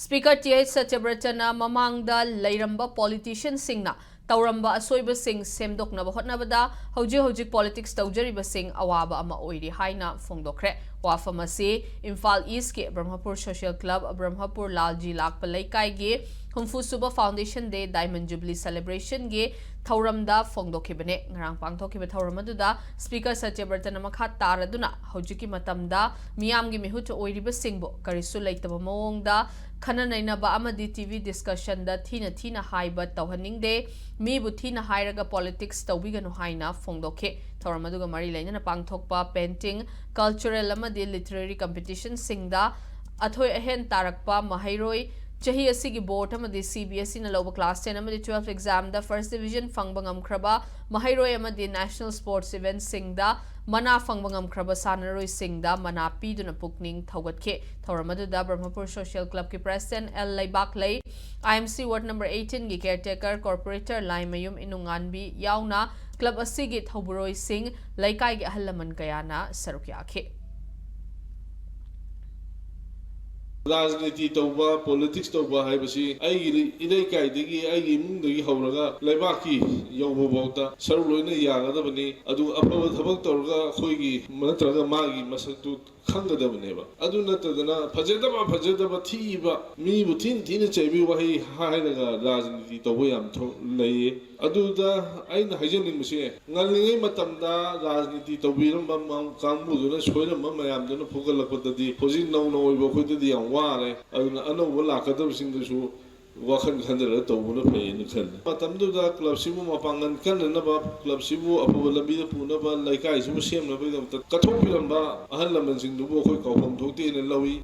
Speaker T.H. Satyabrtana mamangda lairamba politician singna tauramba asoiba sing semdoknaba hotnabada hojik politics taujariba sing awaba ama oiri haina fongdokre wafam asi Imphal East ke Brahmapur Social Club Brahmapur Lalji Lakpa Laikai ge Humfu Suba Foundation Day Diamond Jubilee Celebration ge Thauramda Fongdokhibane ngarang pangthokiba thauramada Speaker Satyabrtana makha taraduna hojiki matamda miyamgi mihutu oiriba singbo karisu laitaba mawongda khana nainaba amadi TV discussion da thina haiba tawhaningde mibu thina hairaga politics tawbiganu haina fongdokhe thauramadu mari lainana pangthokpa painting cultural amadi literary competition singda athoi ahen tarakpa mahairoi chahi asigi board amadi CBSE na loba class 10 amadi 12 exam da first division fangbangam khraba mahairoi amadi national sports event singda mana fangbangam khraba sanaroi singda mana piduna pukning thaugatke thauramadu da Brahmapur Social Club ki president L Laibak lay IMC ward number 18 gi caretaker corporator Laimayum Inunganbi yauna club asigi thauburoi sing laikai gi ahalaman kayana sarukyakhe राजनीति तौबा politics तौबा है बसी इदय कायदगी इमुंदगी हौरगा लेबाकी यौबोबौता सरू लोइना यागदबनी अदु अफब थबक तौरगा खोइगी नत्रगा मागी मसक्तु खंगदबनेबा अदु नतदना फजदबा थीबा मीबु थीन चैबी वही हाइनगा राजनीति तौबो याम लैये अदुदा आइना हाइजनिंगसे ngalingay matamda राजनीति तौबिरम कांगबुदुना सोइरम मयामदुना फुगलकपददी होजि नौनो ओइबो खोइददी याम वारे अदुना अनौबो लाकदबसिंदसु वाखन खंदर तौबुना फैन खन मतमदुदा क्लब सिबु मपांगन कननबा क्लब सिबु अफब लंबीदा पुनबा लाइकाइ सिबु सेमनबा कथोपिरमबा अहल लमनसिंदुबो खोइ कौफम थोक्तेन लवी